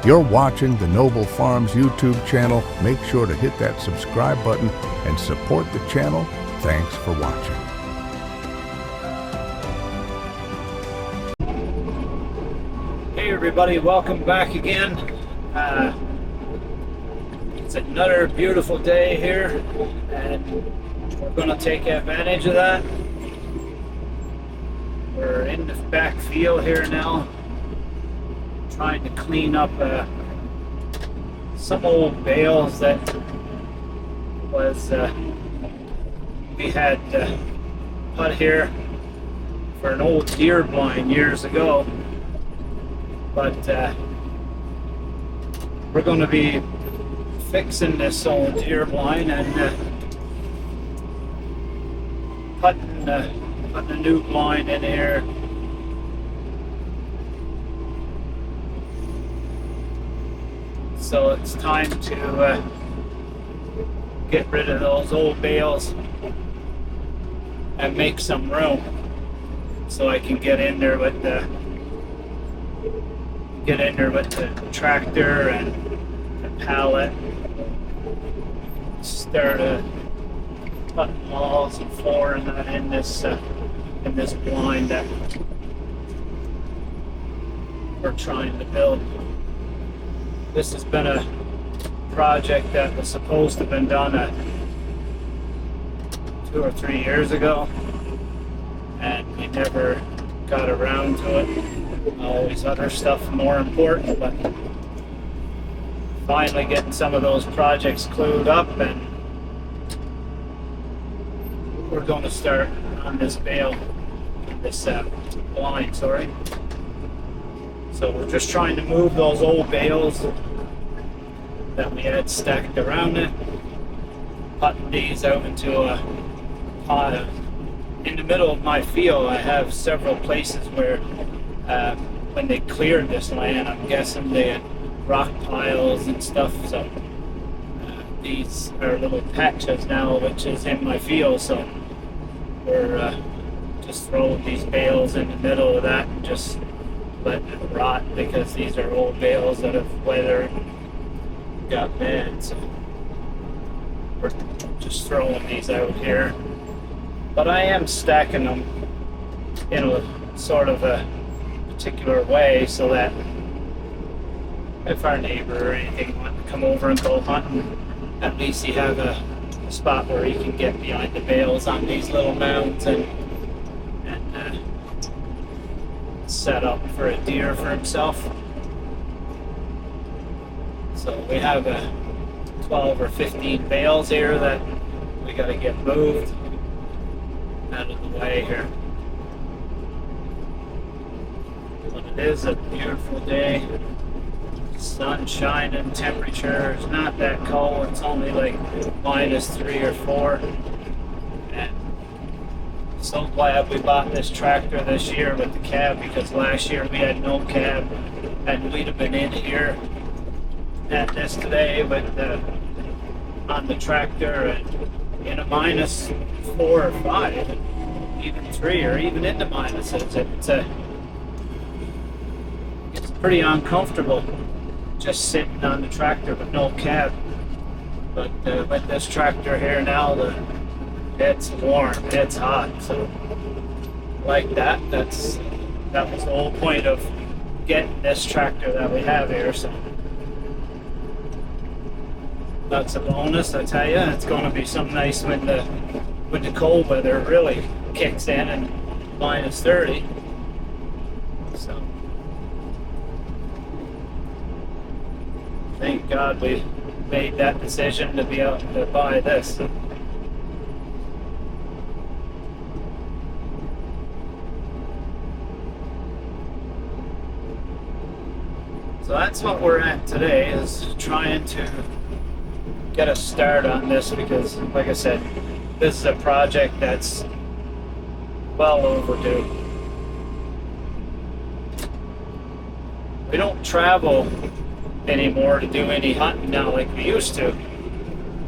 You're watching the Noble Farms YouTube channel. Make sure to hit that subscribe button and support the channel. Thanks for watching. Hey everybody, welcome back again. It's another beautiful day here and we're going to take advantage of that. We're in the back field here now, trying to clean up some old bales that was we had put here for an old deer blind years ago, but we're going to be fixing this old deer blind and putting a new blind in here. So it's time to get rid of those old bales and make some room so I can get in there with the tractor and the pallet, start putting walls and floor in this blind that we're trying to build. This has been a project that was supposed to have been done 2 or 3 years ago, and we never got around to it. Always other stuff more important, but finally getting some of those projects clued up, and we're going to start on this bale, this blind, sorry. So we're just trying to move those old bales that we had stacked around it, putting these out into a pot. In the middle of my field, I have several places where when they cleared this land, I'm guessing they had rock piles and stuff, so these are little patches now, which is in my field, so we're just throwing these bales in the middle of that and just letting it rot, because these are old bales that have weathered and got bad, so we're just throwing these out here. But I am stacking them in a sort of a particular way so that if our neighbor or anything want to come over and go hunting, at least you have a spot where he can get behind the bales on these little mounds and set up for a deer for himself. So we have 12 or 15 bales here that we got to get moved out of the way here. But it is a beautiful day. Sun shining, temperature is not that cold. It's only like -3 or 4. And so glad we bought this tractor this year with the cab, because last year we had no cab and we'd have been in here at this today with on the tractor and in a -4 or 5, even 3, or even into minuses. It's pretty uncomfortable just sitting on the tractor with no cab. But with this tractor here now, it's warm, it's hot, so like that was the whole point of getting this tractor that we have here. So that's a bonus, I tell you. It's going to be some nice when the cold weather really kicks in and -30. So thank God we made that decision to be able to buy this. So that's what we're at today, is trying to get a start on this, because like I said, this is a project that's well overdue. We don't travel anymore to do any hunting now like we used to.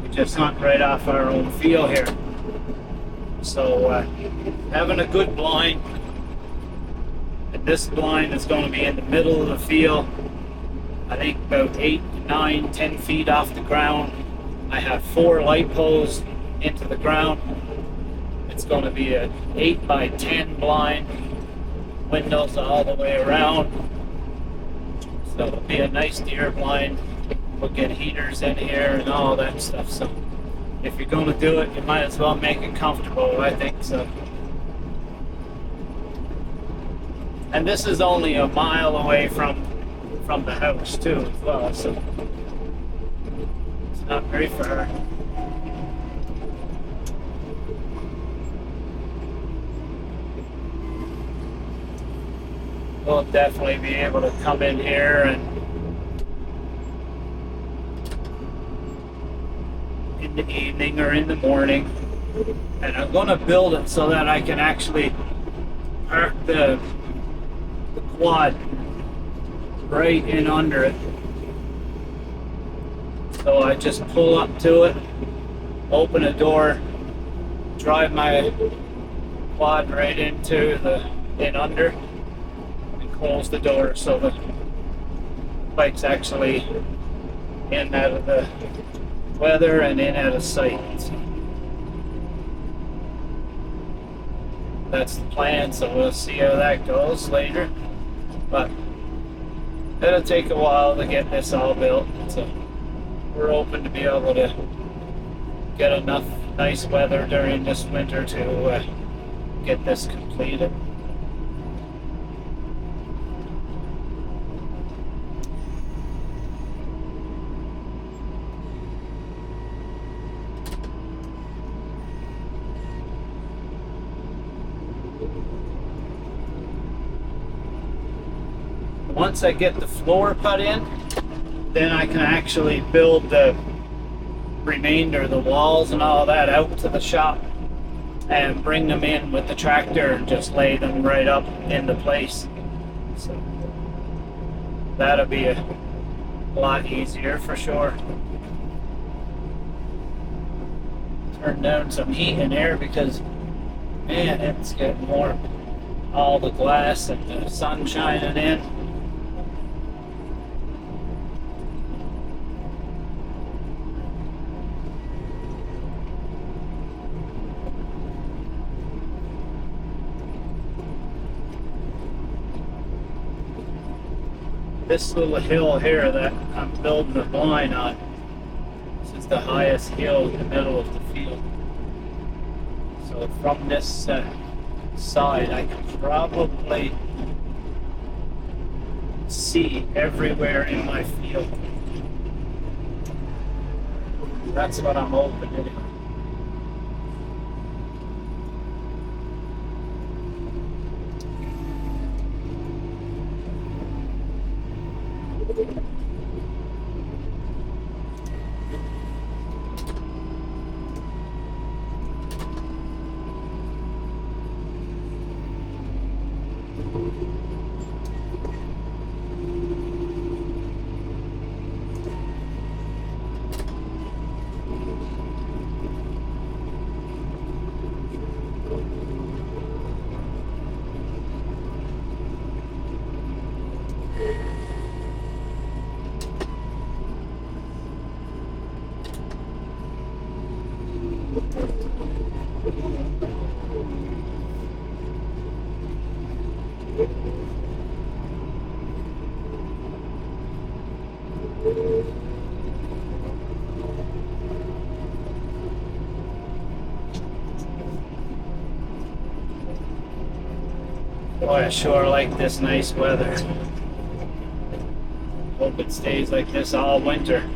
We just hunt right off our own field here. So having a good blind, and this blind is going to be in the middle of the field, I think about 8, 9, 10 feet off the ground. I have 4 light poles into the ground. It's going to be an 8 by 10 blind, windows all the way around. So it'll be a nice deer blind. We'll get heaters in here and all that stuff. So if you're going to do it, you might as well make it comfortable, I think so. And this is only a mile away from the house too as well, so it's not very far. We'll definitely be able to come in here and in the evening or in the morning, and I'm going to build it so that I can actually park the quad right in under it. So I just pull up to it, open a door, drive my quad right into the in under, and close the door so the bike's actually in out of the weather and in out of sight. That's the plan, so we'll see how that goes later. But it'll take a while to get this all built, so we're hoping to be able to get enough nice weather during this winter to get this completed. Once I get the floor put in, then I can actually build the remainder, the walls and all that out to the shop and bring them in with the tractor and just lay them right up into place. So that'll be a lot easier for sure. Turn down some heat in here because, man, it's getting warm. All the glass and the sun shining in. This little hill here that I'm building the blind on, this is the highest hill in the middle of the field. So from this side, I can probably see everywhere in my field. That's what I'm hoping to do. Boy, I sure like this nice weather. Hope it stays like this all winter.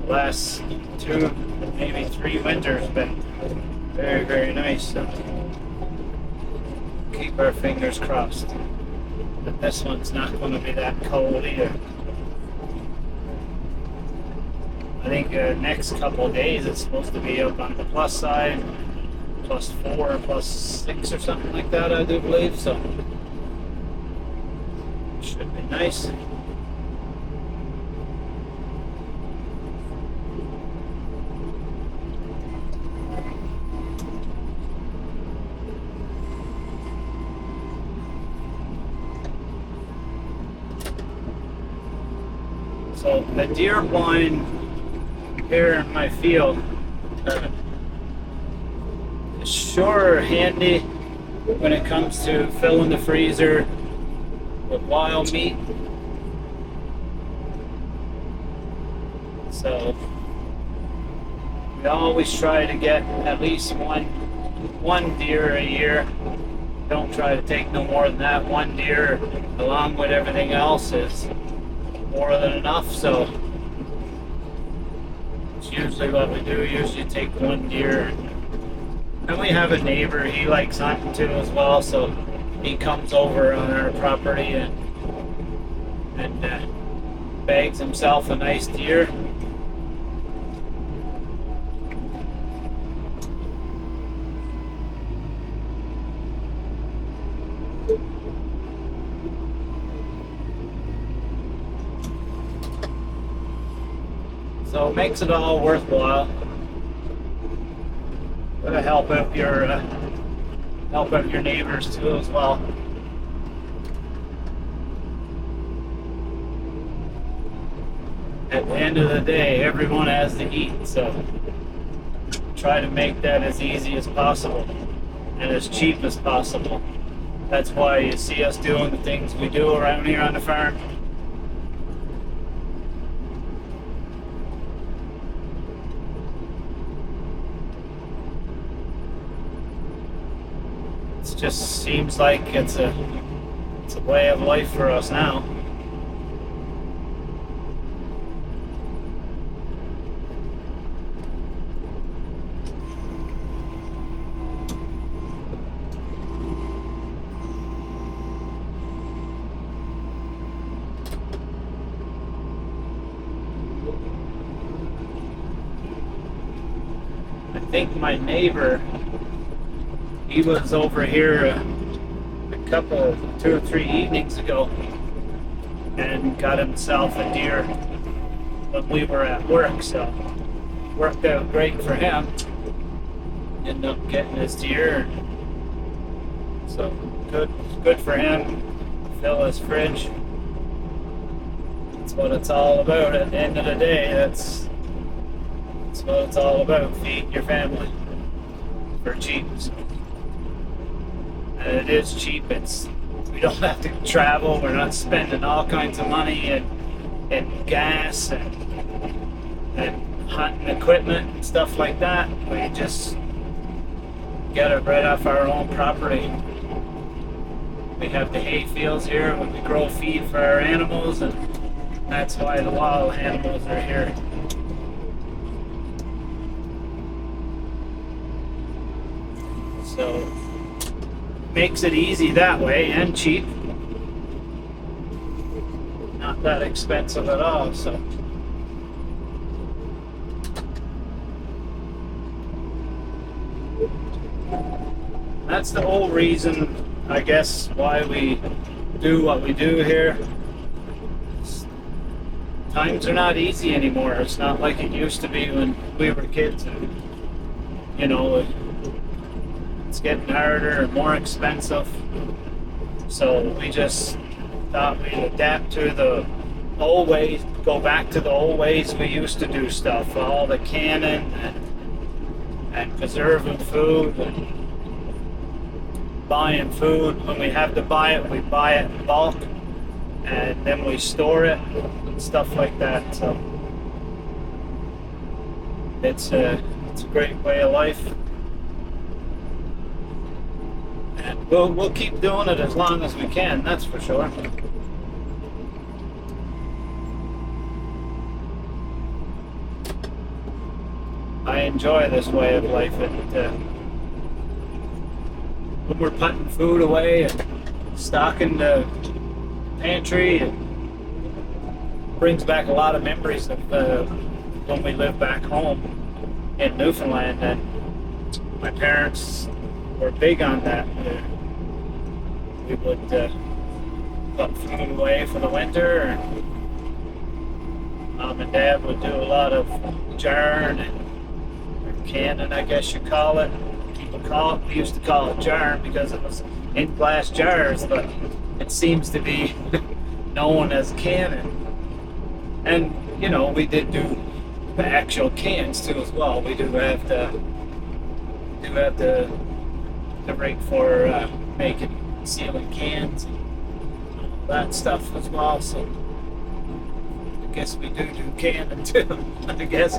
The last 2, maybe 3 winters have been very, very nice. So keep our fingers crossed that this one's not going to be that cold either. I think next couple of days it's supposed to be up on the plus side. +4 or +6 or something like that, I do believe, so should be nice. So a deer blind here in my field is sure handy when it comes to filling the freezer with wild meat. So we always try to get at least one deer a year. Don't try to take no more than that. One deer along with everything else is more than enough. So it's usually what we do. Usually take one deer. And we have a neighbor, he likes hunting too as well, so he comes over on our property and bags himself a nice deer. So it makes it all worthwhile. Gotta help out your neighbors too as well. At the end of the day, everyone has to eat, so try to make that as easy as possible and as cheap as possible. That's why you see us doing the things we do around here on the farm. It just seems like it's a way of life for us now. I think my neighbor, he was over here a couple, 2 or 3 evenings ago and got himself a deer when we were at work, so worked out great for him. Ended up getting his deer, so good for him. Fill his fridge. That's what it's all about at the end of the day. That's what it's all about, feeding your family for cheap. And it is cheap. We don't have to travel. We're not spending all kinds of money and gas and hunting equipment and stuff like that. We just get it right off our own property. We have the hay fields here when we grow feed for our animals, and that's why the wild animals are here. So makes it easy that way and cheap. Not that expensive at all, so. That's the whole reason, I guess, why we do what we do here. Times are not easy anymore. It's not like it used to be when we were kids. And, you know, it's getting harder and more expensive. So we just thought we'd adapt to the old ways, go back to the old ways we used to do stuff. All the canning and preserving food and buying food. When we have to buy it, we buy it in bulk and then we store it and stuff like that. So it's a great way of life. And we'll keep doing it as long as we can, that's for sure. I enjoy this way of life. When we're putting food away and stocking the pantry, it brings back a lot of memories of when we lived back home in Newfoundland, and my parents were big on that. We would put food away for the winter, and Mom and Dad would do a lot of jarring and canning, I guess you call it. We used to call it jarring because it was in glass jars, but it seems to be known as canning. And you know, we did do the actual cans too as well. We do have the rig for making sealing cans and all that stuff as well. So I guess we do canning too. I guess.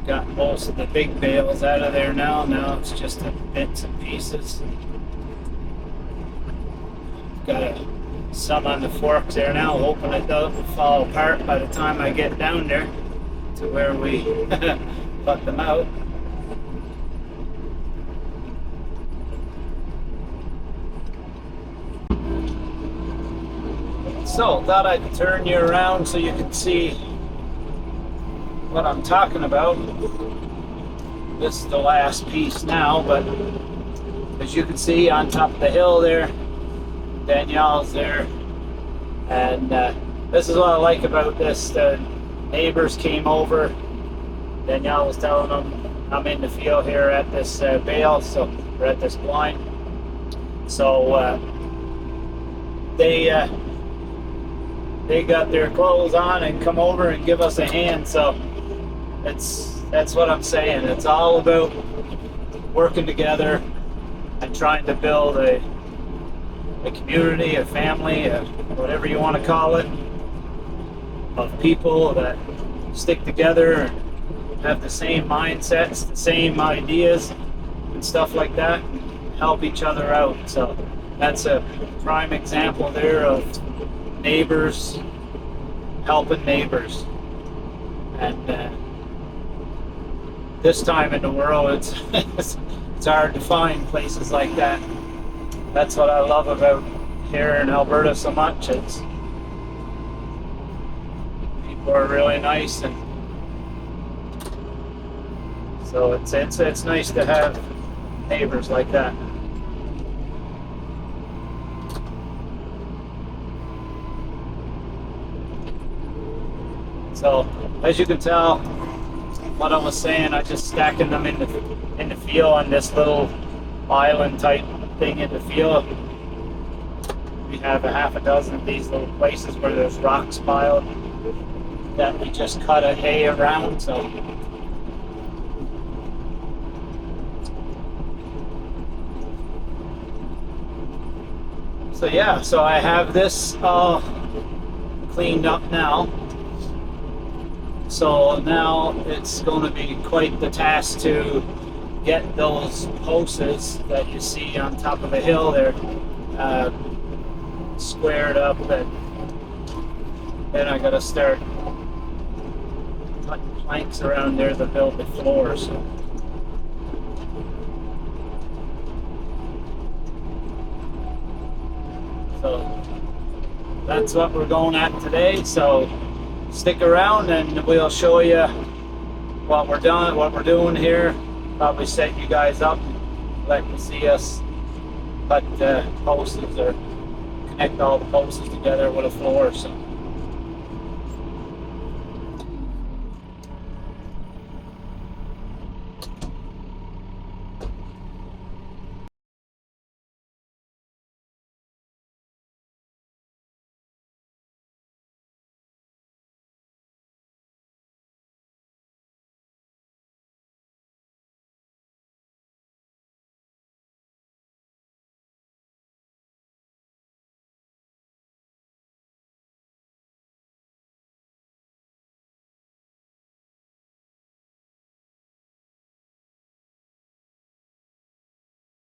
Got most of the big bales out of there now. Now it's just the bits and pieces. Got some on the forks there now, hoping it doesn't fall apart by the time I get down there to where we put them out. So, thought I'd turn you around so you can see what I'm talking about. This is the last piece now, but as you can see on top of the hill there, Danielle's there, and this is what I like about this. The neighbors came over. Danielle was telling them I'm in the field here at this bale, so we're at this blind. So they got their clothes on and come over and give us a hand. So that's what I'm saying. It's all about working together and trying to build a community, a family, whatever you want to call it, of people that stick together and have the same mindsets, the same ideas and stuff like that, and help each other out. So that's a prime example there of neighbors helping neighbors. And this time in the world, it's hard to find places like that. That's what I love about here in Alberta so much. It's people are really nice, and so it's nice to have neighbors like that. So as you can tell, what I was saying, I just stacking them in the field on this little island type thing in the field. We have a half a dozen of these little places where there's rocks piled that we just cut a hay around. So yeah, so I have this all cleaned up now. So now it's going to be quite the task to get those posts that you see on top of the hill there squared up, and then I got to start putting planks around there to build the floor. So that's what we're going at today. So stick around and we'll show you what we're doing here. Probably set you guys up, let you see us cut posts or connect all the posts together with a floor. So